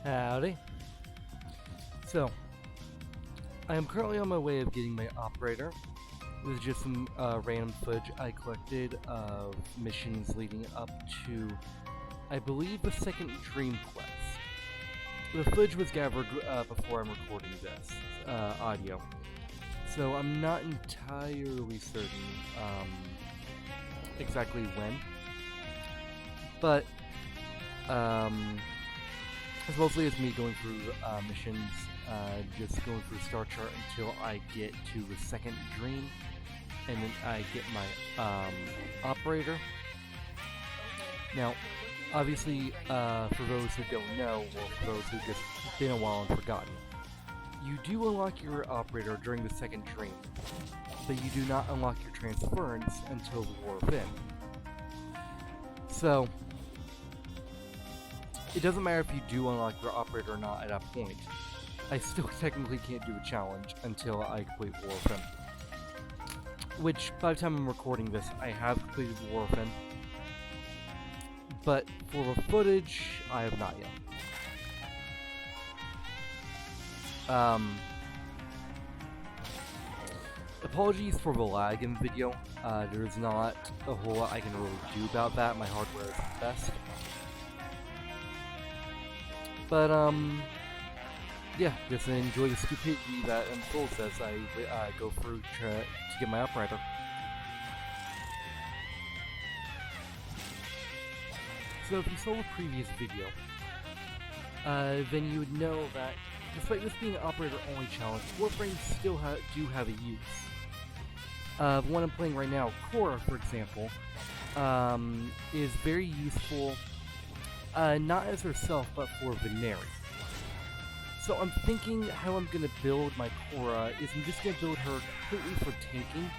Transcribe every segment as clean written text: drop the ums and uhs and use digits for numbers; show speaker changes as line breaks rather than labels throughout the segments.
Howdy. So, I am currently on my way of getting my operator. This is just some random footage I collected of missions leading up to, I believe, the second Dream Quest. The footage was gathered before I'm recording this audio, so I'm not entirely certain exactly when, but it's mostly me going through missions, just going through Star Chart until I get to the second dream, and then I get my operator. Now, obviously, for those who don't know, or for those who just been a while and forgotten, you do unlock your operator during the second dream, but you do not unlock your transference until the Warframe. So, it doesn't matter if you do unlock your operator or not at that point. I still technically can't do the challenge until I complete Warframe. Which, by the time I'm recording this, I have completed Warframe. But for the footage, I have not yet. Apologies for the lag in the video. There's not a whole lot I can really do about that. My hardware is the best. But, yeah, just enjoy the stupidity that unfolds as I go through to get my operator. So if you saw the previous video, then you would know that despite this being an operator-only challenge, Warframe still do have a use. The one I'm playing right now, Cora, for example, is very useful, not as herself, but for Veneri. So I'm thinking how I'm going to build my Cora is I'm just going to build her completely for tanking,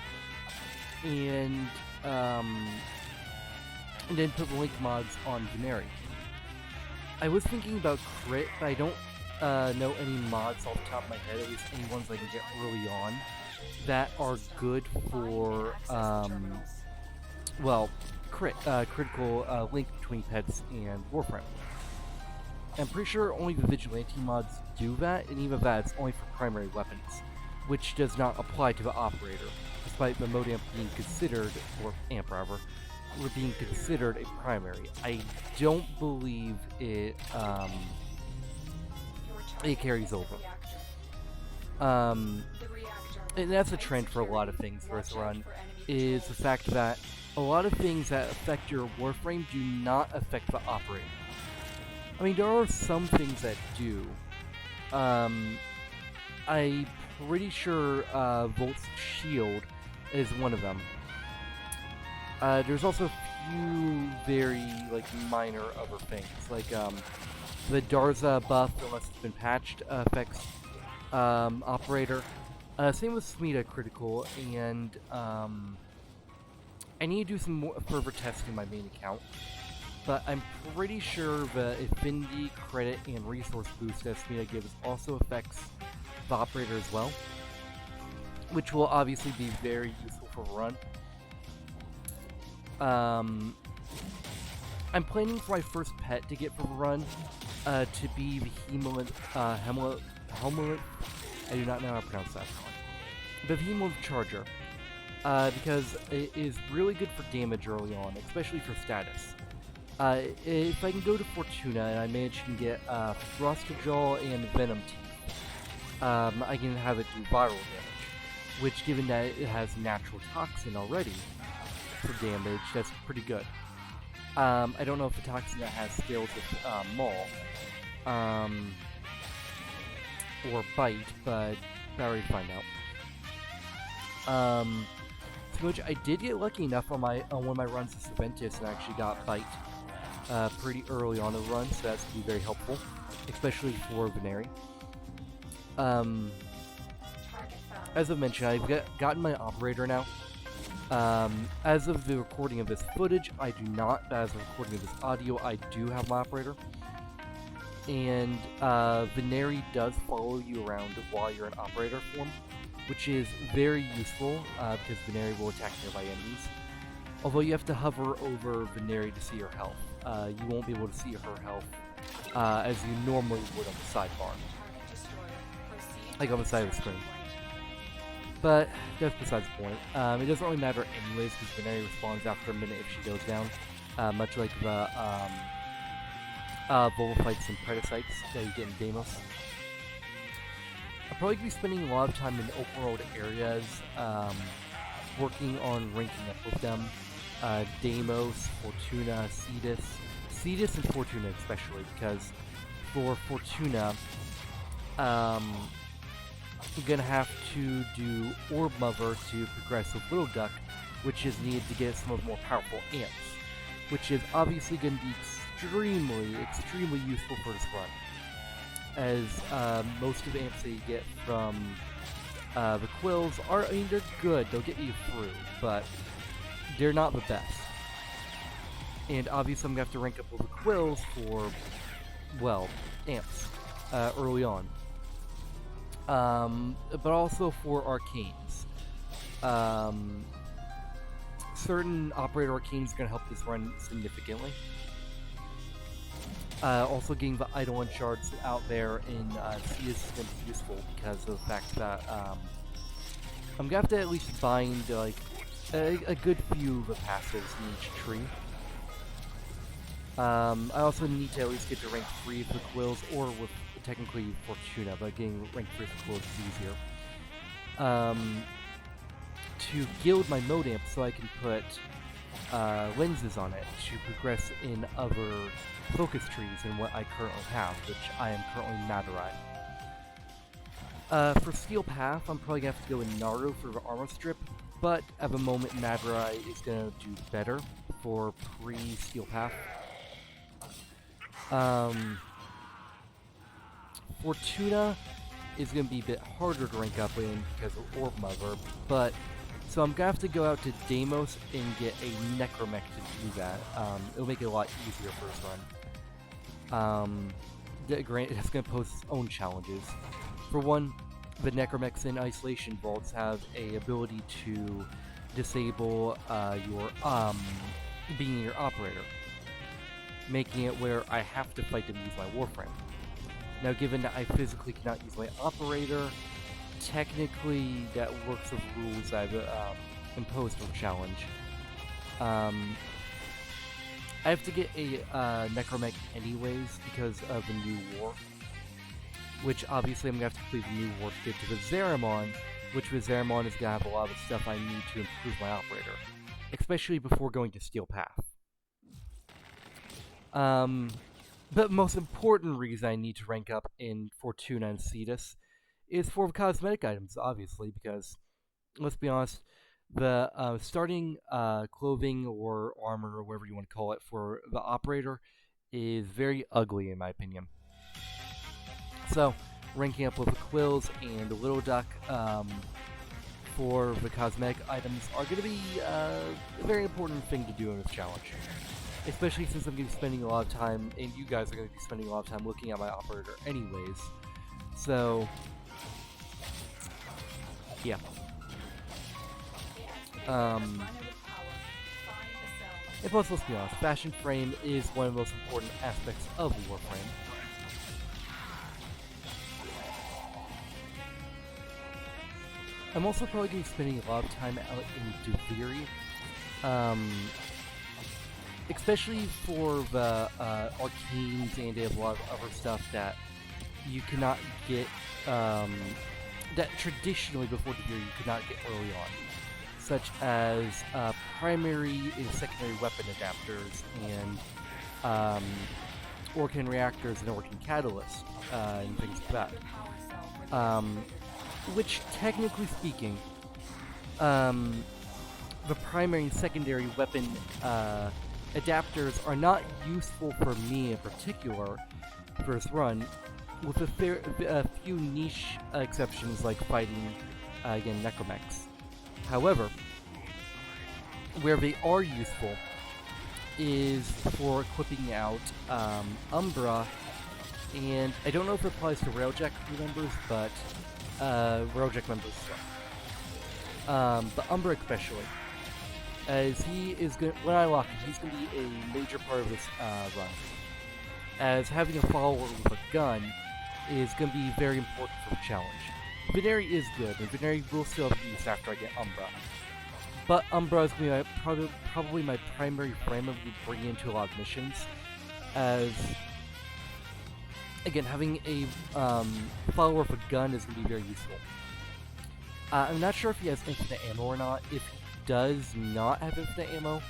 and then put link mods on Veneri. I was thinking about crit, but I don't know any mods off the top of my head, at least any ones I can get early on, that are good for, well, critical link between pets and Warframe. I'm pretty sure only the Vigilante mods do that, and even that, it's only for primary weapons, which does not apply to the operator, despite the mode amp being considered, or amp rather, being considered a primary. I don't believe it carries over. And that's a trend for a lot of things for this run, is the fact that a lot of things that affect your Warframe do not affect the operator. I mean, there are some things that do. I'm pretty sure Volt's shield is one of them. There's also a few very, minor other things, like, the Darza buff, unless it's been patched, affects, operator. Same with Smita critical, and, I need to do some more further testing in my main account. But I'm pretty sure the Affinity, Credit, and Resource boost that Smita gives also affects the operator as well, which will obviously be very useful for the run. I'm planning for my first pet to get for the run to be the Hemolymph, I do not know how to pronounce that. The Hemolymph Charger, because it is really good for damage early on, especially for status. If I can go to Fortuna and I manage to get Thrusterjaw and Venom Teeth, I can have it do viral damage, which, given that it has natural toxin already for damage, that's pretty good. I don't know if the toxin that has scales with Maul or Bite, but I already find out. Which I did get lucky enough on one of my runs as Saventus and actually got Bite pretty early on the run, so that's going to be very helpful, especially for Veneri. As I mentioned, I've gotten my operator now. As of the recording of this footage, I do not, but as of the recording of this audio, I do have my operator. And Veneri does follow you around while you're in operator form, which is very useful, because Veneri will attack nearby enemies. Although you have to hover over Veneri to see her health. You won't be able to see her health as you normally would on the sidebar, like on the side of the screen. But that's besides the point. It doesn't really matter anyways, because Veneri respawns after a minute if she goes down, much like the Volophytes and Predicites that you get in Deimos. I'll probably be spending a lot of time in open world areas, working on ranking up with them. Deimos, Fortuna, Cetus and Fortuna especially, because for Fortuna, you're gonna have to do Orb Mother to progress with Little Duck, which is needed to get some of the more powerful amps, which is obviously going to be extremely useful for this run, as most of the amps that you get from the quills are, I mean, they're good, they'll get you through, but they're not the best. And obviously I'm going to have to rank up all the quills for, well, amps early on. But also for arcanes. Certain operator arcanes are going to help this run significantly. Also getting the Eidolon shards out there in Cetus is going to be useful because of the fact that I'm going to have to at least bind like a good few of the passives in each tree. I also need to at least get to rank 3 for quills, or with technically Fortuna, but getting rank 3 for quills is easier. To guild my mode amp so I can put lenses on it to progress in other focus trees than what I currently have, which I am currently Madurai. For Steel Path, I'm probably going to have to go with Naru for the armor strip, but at the moment Madurai is going to do better for pre-Steel Path. Fortuna is going to be a bit harder to rank up in because of Orb Mother, but so I'm going to have to go out to Deimos and get a Necromech to do that. It'll make it a lot easier for this run. It's going to pose its own challenges. For one, the Necromechs in Isolation Vaults have a ability to disable your being your operator, making it where I have to fight them to use my Warframe. Now, given that I physically cannot use my operator, technically that works with rules I've imposed for the challenge. I have to get a Necromech anyways because of the new war, which obviously I'm going to have to complete the new war to get to the Zeramon, which with Zeramon is going to have a lot of the stuff I need to improve my operator, especially before going to Steel Path. But most important reason I need to rank up in Fortuna and Cetus is for cosmetic items, obviously, because, let's be honest, the starting clothing or armor, or whatever you want to call it, for the operator is very ugly, in my opinion. So, ranking up with the quills and the Little Duck for the cosmetic items are going to be a very important thing to do in this challenge. Especially since I'm going to be spending a lot of time, and you guys are going to be spending a lot of time looking at my operator anyways. So, yeah. And plus, let's be honest, Fashion Frame is one of the most important aspects of Warframe. I'm also probably going to be spending a lot of time out in Duviri. Especially for the arcanes, and they have a lot of other stuff that you cannot get, that traditionally before Duviri you could not get early on, such as primary and secondary weapon adapters, and Orcan reactors and Orcan catalysts, and things like that. Which, technically speaking, the primary and secondary weapon adapters are not useful for me in particular for this run, with a few niche exceptions like fighting, again, Necromechs. However, where they are useful is for equipping out Umbra, and I don't know if it applies to Railjack members, but Railjack members as well. But Umbra especially, as he is going, when I lock him, he's going to be a major part of this as having a follower with a gun is going to be very important for the challenge. Veneri is good, and Veneri will still have use after I get Umbra. But Umbra is going to be probably my primary frame of bringing into a lot of missions, as, again, having a follower with a gun is going to be very useful. I'm not sure if he has infinite ammo or not. If he does not have infinite ammo,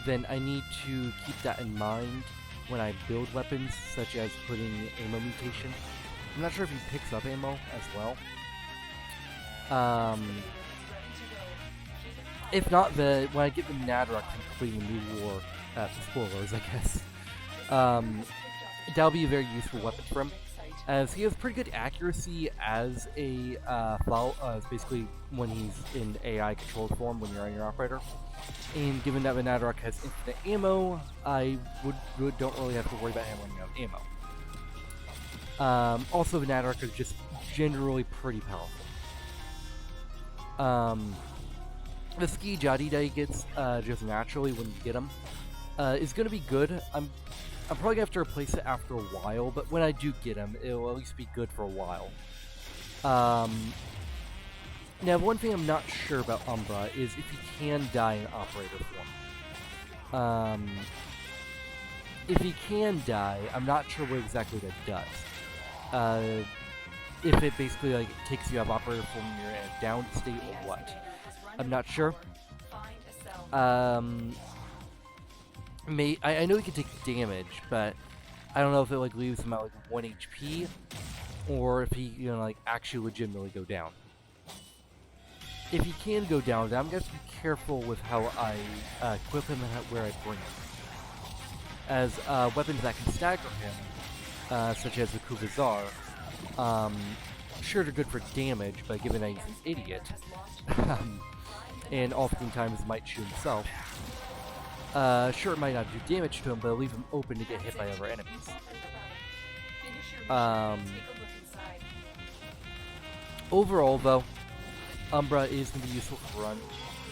then I need to keep that in mind when I build weapons, such as putting ammo mutation. I'm not sure if he picks up ammo as well. If not, when I get the Nadrock from completing the new war, spoilers, I guess, that'll be a very useful weapon for him, as he has pretty good accuracy as a basically when he's in AI controlled form when you're on your operator. And given that the Nadrock has infinite ammo, I don't really have to worry about him running out of ammo. Also, the Nadrock is just generally pretty powerful. The Ski Jadi that he gets just naturally when you get him is going to be good. I'm probably going to have to replace it after a while, but when I do get him, it'll at least be good for a while. Now, one thing I'm not sure about Umbra is if he can die in operator form. If he can die, I'm not sure what exactly that does. If it basically like takes you out of operator form and you're in a down state or what. I'm not sure. I know he can take damage, but I don't know if it like leaves him at like 1 HP, or if he like actually legitimately go down. If he can go down, then I'm gonna have to be careful with how I equip him and where I bring him, as weapons that can stagger him, such as the Kubazar, sure they're good for damage, but given that he's an idiot, and oftentimes might shoot himself. Sure, it might not do damage to him, but it'll leave him open to get hit by other enemies. Overall, though, Umbra is going to be useful for run,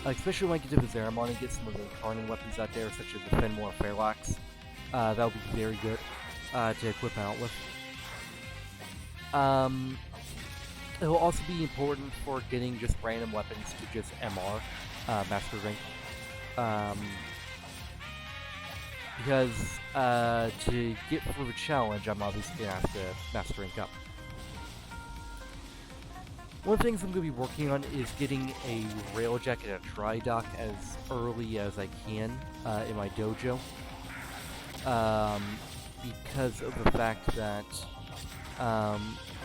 especially when I get to Vizarimon and get some of the incarnating weapons out there, such as the Fenmore Fairlax. That'll be very good to equip out with. It will also be important for getting just random weapons to just MR, Master Rank. Because to get through the challenge, I'm obviously going to have to Master Rank up. One of the things I'm going to be working on is getting a Railjack and a Tri-Dock as early as I can in my dojo. Because of the fact that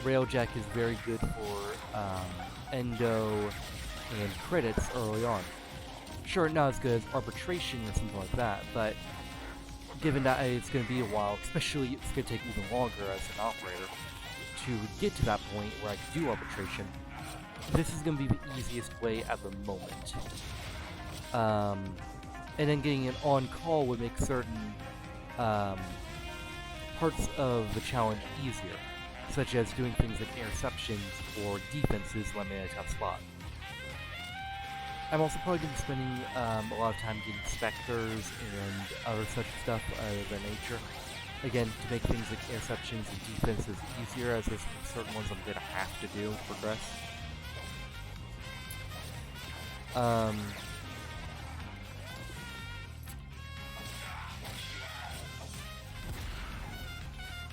Railjack is very good for endo and credits early on. Sure, not as good as Arbitration or something like that, but given that it's going to be a while, especially it's going to take even longer as an operator to get to that point where I can do Arbitration, this is going to be the easiest way at the moment. And then getting an on-call would make certain parts of the challenge easier, such as doing things like interceptions or defenses when I'm in a tough spot. I'm also probably going to be spending a lot of time getting Spectres and other such stuff of that nature. Again, to make things like interceptions and defenses easier, as there's certain ones I'm going to have to do to progress.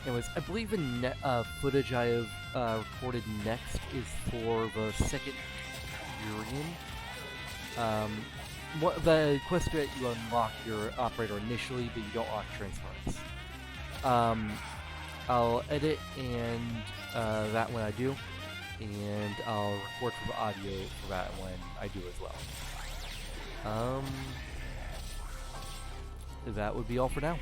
Anyways, I believe the footage I have recorded next is for the second Urian. The quest that you unlock your operator initially, but you don't unlock transference. I'll edit and that when I do, and I'll record for the audio for that when I do as well. That would be all for now.